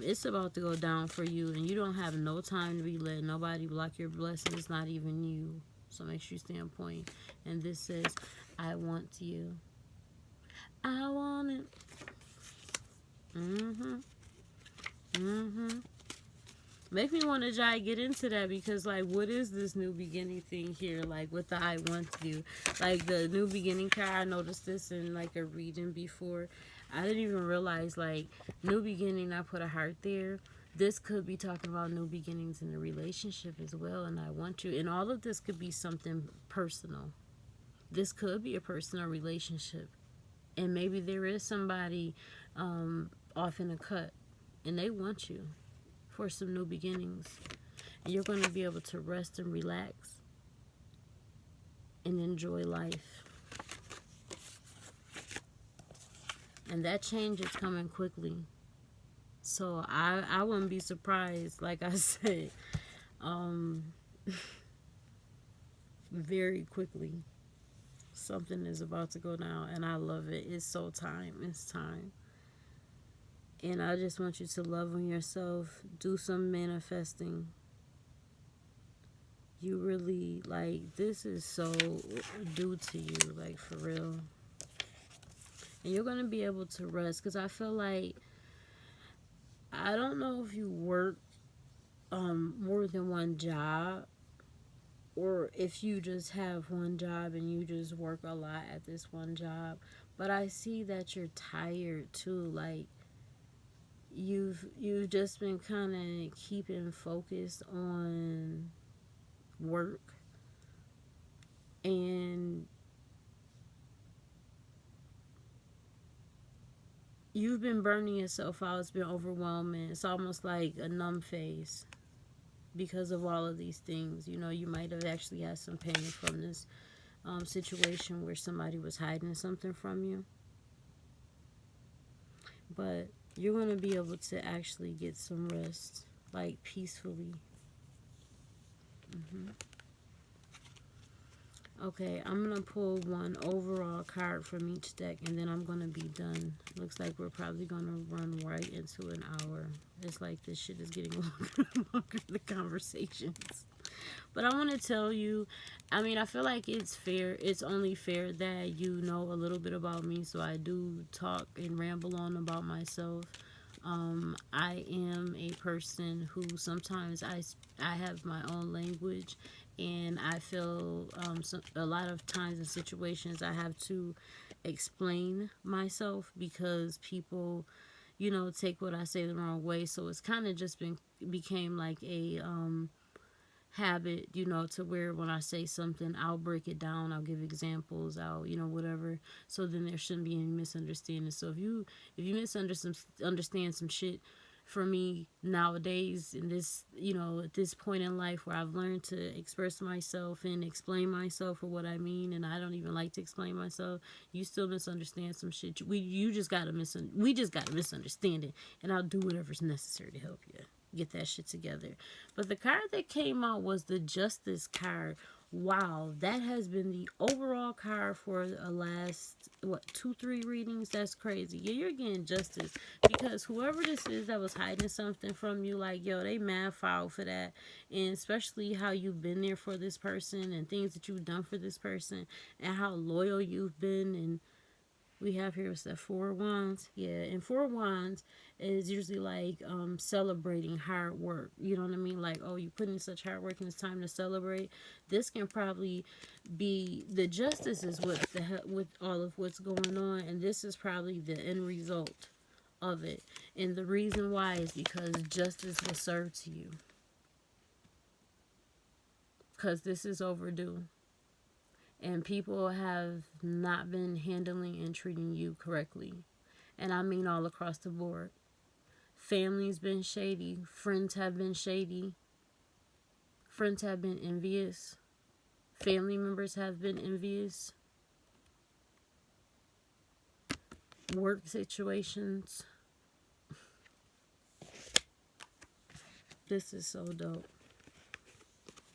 it's about to go down for you, and you don't have no time to be letting nobody block your blessings, not even you. So make sure you stay on point. And this says, I want you. I want it. Make me want to try to get into that, because, like, what is this new beginning thing here? Like, with the I want you. Like, the new beginning card, I noticed this in, like, a reading before. I didn't even realize, like, new beginning, I put a heart there. This could be talking about new beginnings in a relationship as well, and I want you. And all of this could be something personal. This could be a personal relationship. And maybe there is somebody off in a cut, and they want you for some new beginnings. And you're going to be able to rest and relax and enjoy life. And that change is coming quickly. So I wouldn't be surprised, like I said, very quickly. Something is about to go down, and I love it. It's so time. It's time. And I just want you to love on yourself. Do some manifesting. You really, like, this is so due to you, like, for real. And you're going to be able to rest, because I feel like, I don't know if you work more than one job, or if you just have one job and you just work a lot at this one job. But I see that you're tired too. Like, you've just been kind of keeping focused on work, and you've been burning yourself out. It's been overwhelming. It's almost like a numb phase because of all of these things. You know, you might have actually had some pain from this situation where somebody was hiding something from you. But you're going to be able to actually get some rest, like, peacefully. Okay, I'm going to pull one overall card from each deck, and then I'm going to be done. Looks like we're probably going to run right into an hour. It's like this shit is getting longer and longer, the conversations. But I want to tell you, I mean, I feel like it's fair. It's only fair that you know a little bit about me, so I do talk and ramble on about myself. I am a person who sometimes I have my own language, and I feel a lot of times in situations I have to explain myself, because people, you know, take what I say the wrong way. So it's kind of just became like a habit, you know, to where when I say something, I'll break it down, I'll give examples, I'll, you know, whatever, so then there shouldn't be any misunderstanding. So if you misunderstand some shit for me nowadays in this, at this point in life where I've learned to express myself and explain myself for what I mean, and I don't even like to explain myself. You still misunderstand some shit. We just gotta misunderstand it, and I'll do whatever's necessary to help you get that shit together. But the card that came out was the Justice card. Wow, that has been the overall card for the last, what, 2, 3 readings? That's crazy. Yeah, you're getting justice because whoever this is that was hiding something from you, like, yo, they mad foul for that. And especially how you've been there for this person and things that you've done for this person and how loyal you've been. And we have here is that 4 of Wands. Yeah, and 4 of Wands is usually like celebrating hard work. You know what I mean? Like, oh, you put in such hard work and it's time to celebrate. This can probably be the justice is what the hell with all of what's going on, and this is probably the end result of it. And the reason why is because justice was served to you. Because this is overdue. And people have not been handling and treating you correctly. And I mean all across the board. Family's been shady. Friends have been shady. Friends have been envious. Family members have been envious. Work situations. This is so dope.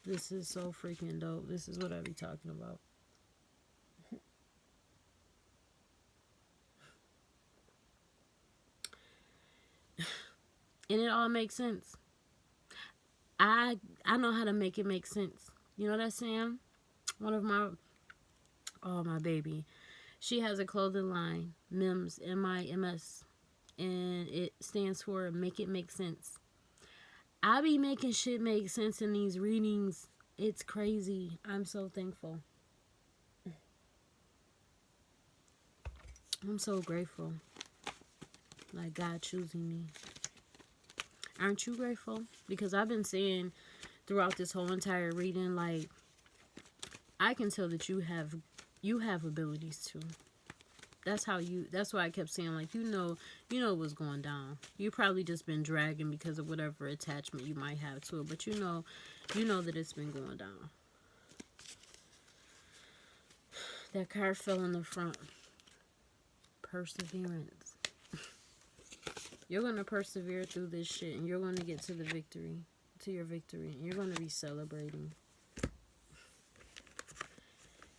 This is so freaking dope. This is what I be talking about. And it all makes sense. I know how to make it make sense. You know what I'm saying? One of my baby. She has a clothing line, MIMS, MIMS, and it stands for Make It Make Sense. I be making shit make sense in these readings. It's crazy. I'm so thankful. I'm so grateful. Like God choosing me. Aren't you grateful? Because I've been saying throughout this whole entire reading, like, I can tell that you have abilities too. That's why I kept saying, like, you know what's going down. You probably just been dragging because of whatever attachment you might have to it, but you know that it's been going down. That card fell in the front. Perseverance. You're going to persevere through this shit, and you're going to get to your victory, and you're going to be celebrating.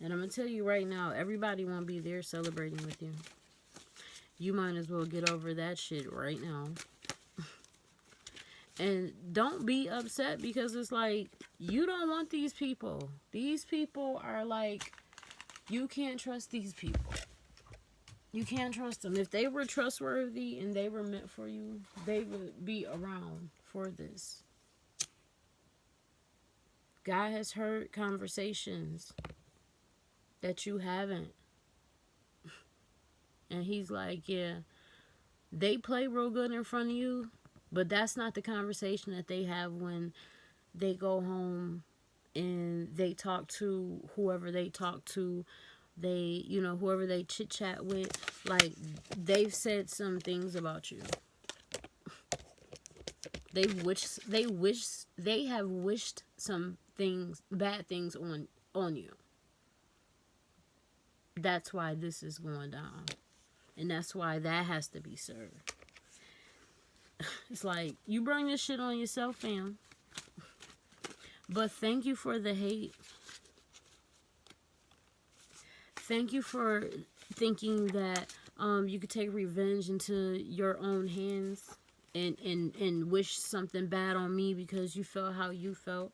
And I'm going to tell you right now, everybody won't be there celebrating with you. You might as well get over that shit right now. And don't be upset because it's like, you don't want these people. These people are like, you can't trust these people. You can't trust them. If they were trustworthy and they were meant for you, they would be around for this. God has heard conversations that you haven't. And he's like, yeah, they play real good in front of you, but that's not the conversation that they have when they go home and they talk to whoever they talk to. They, whoever they chit chat with, like, they've said some things about you. They have wished some things, bad things on you. That's why this is going down. And that's why that has to be served. It's like, you bring this shit on yourself, fam. But thank you for the hate. Thank you for thinking that you could take revenge into your own hands and wish something bad on me because you felt how you felt.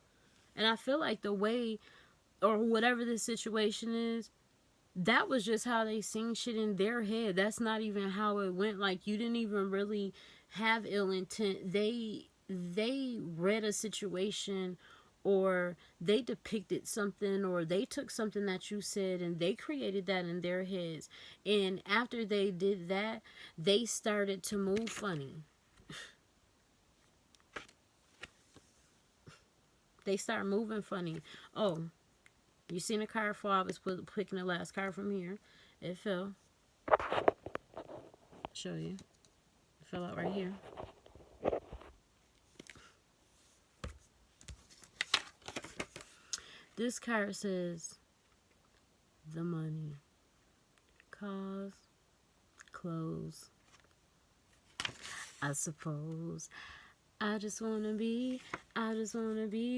And I feel like the way, or whatever the situation is, that was just how they sing shit in their head. That's not even how it went. Like, you didn't even really have ill intent. They read a situation, or they depicted something, or they took something that you said and they created that in their heads. And after they did that, they started to move funny. They start moving funny. Oh, you seen a card fall? I was picking the last card from here. It fell. Show you. It fell out right here. This card says the money, cars, clothes. I suppose I just wanna be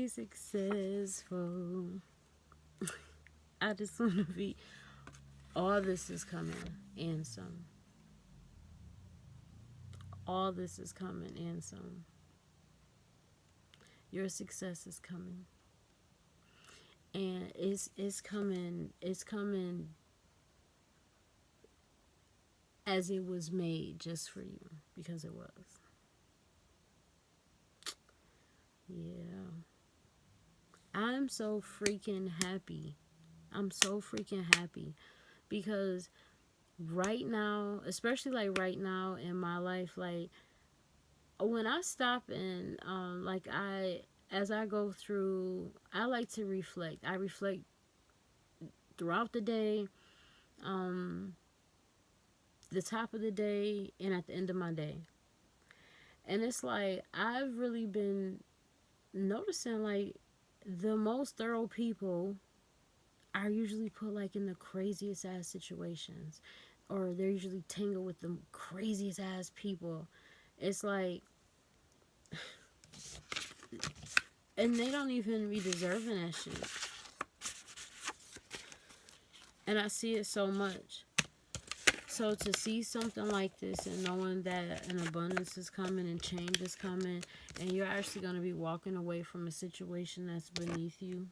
successful. I just wanna be. All this is coming and some. All this is coming and some. Your success is coming. And it's coming as it was made just for you, because it was. Yeah. I'm so freaking happy. I'm so freaking happy because right now, especially like right now in my life, like when I stop and like I as I go through, I like to reflect. I reflect throughout the day, um the top of the day, and at the end of my day. And it's like I've really been noticing like the most thorough people are usually put like in the craziest ass situations, or they're usually tangled with the craziest ass people. It's like, and they don't even be deserving that shit. And I see it so much. So to see something like this and knowing that an abundance is coming and change is coming, and you're actually going to be walking away from a situation that's beneath you,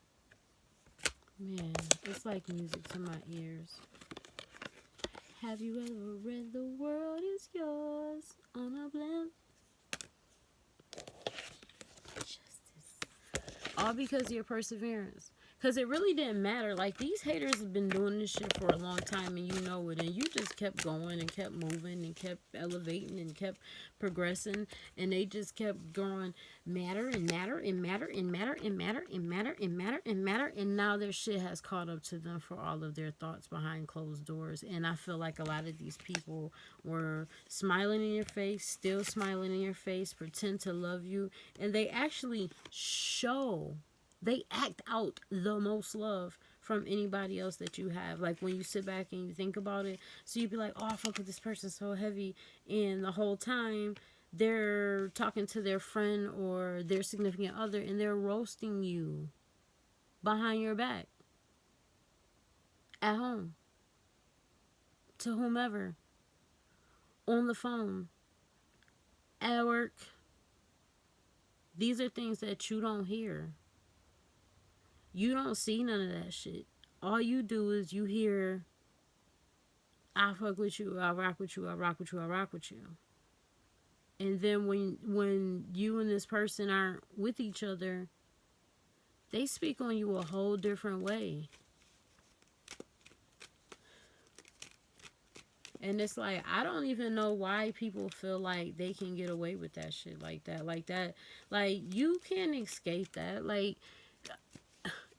man, it's like music to my ears. Have you ever read The World Is Yours on a blimp? Justice. All because of your perseverance. Because it really didn't matter. Like, these haters have been doing this shit for a long time, and you know it. And you just kept going and kept moving and kept elevating and kept progressing. And they just kept growing matter and matter and matter and matter and matter and matter and matter and matter. And now their shit has caught up to them for all of their thoughts behind closed doors. And I feel like a lot of these people were smiling in your face, still smiling in your face, pretend to love you. And they actually show, they act out the most love from anybody else that you have. Like when you sit back and you think about it, so you'd be like, oh, I fuck with this person so heavy, and the whole time they're talking to their friend or their significant other and they're roasting you behind your back, at home, to whomever, on the phone, at work. These are things that you don't hear. You don't see none of that shit. All you do is you hear, I fuck with you, I rock with you, I rock with you, I rock with you. And then when you and this person aren't with each other, they speak on you a whole different way. And it's like, I don't even know why people feel like they can get away with that shit like that. Like that. Like, you can't escape that. Like,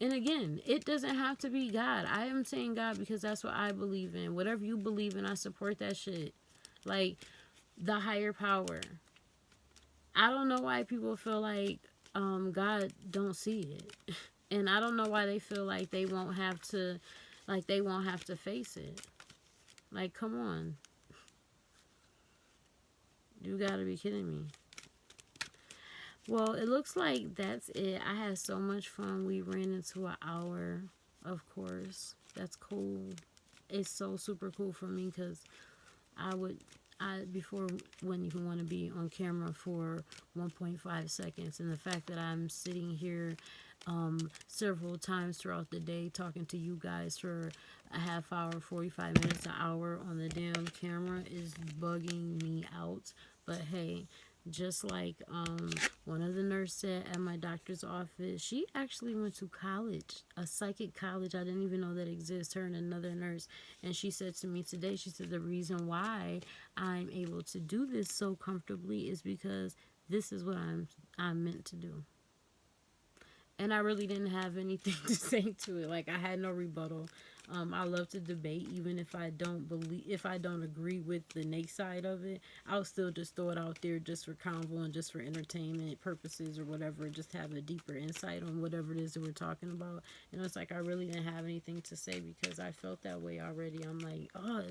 and again, it doesn't have to be God. I am saying God because that's what I believe in. Whatever you believe in, I support that shit. Like, the higher power. I don't know why people feel like God don't see it. And I don't know why they feel like they won't have to, face it. Like, come on. You gotta be kidding me. Well, it looks like that's it. I had so much fun. We ran into an hour, of course. That's cool. It's so super cool for me because I before wouldn't even want to be on camera for 1.5 seconds. And the fact that I'm sitting here several times throughout the day talking to you guys for a half hour, 45 minutes, an hour on the damn camera is bugging me out. But hey, just like one of the nurses said at my doctor's office, she actually went to college, a psychic college. I didn't even know that exists. Her and another nurse, and she said to me today, she said the reason why I'm able to do this so comfortably is because this is what I'm meant to do. And I really didn't have anything to say to it. Like, I had no rebuttal. I love to debate, even if I don't agree with the Nate side of it, I'll still just throw it out there just for convo and just for entertainment purposes or whatever. Just have a deeper insight on whatever it is that we're talking about. And it's like I really didn't have anything to say because I felt that way already. I'm like, oh,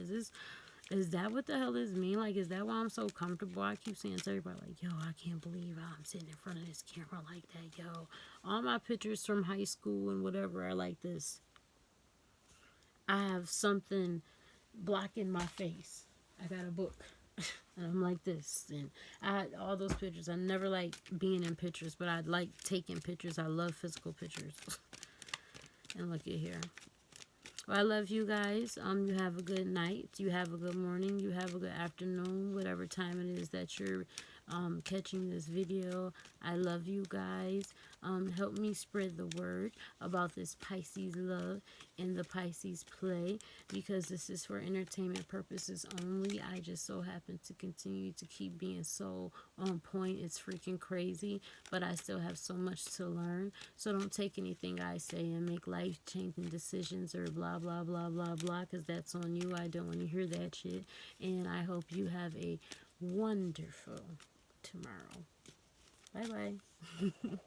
is that what the hell is me? Like, is that why I'm so comfortable? I keep saying to everybody, like, yo, I can't believe I'm sitting in front of this camera like that, yo. All my pictures from high school and whatever are like this. I have something blocking my face. I got a book. And I'm like this. And I had all those pictures. I never like being in pictures, but I like taking pictures. I love physical pictures. And look at here. Well, I love you guys. You have a good night. You have a good morning. You have a good afternoon, whatever time it is that you're catching this video. I love you guys. Help me spread the word about this Pisces love and the Pisces play, because this is for entertainment purposes only. I just so happen to continue to keep being so on point. It's freaking crazy, but I still have so much to learn. So don't take anything I say and make life changing decisions or blah blah blah blah blah, because that's on you. I don't want to hear that shit. And I hope you have a wonderful tomorrow. Bye bye.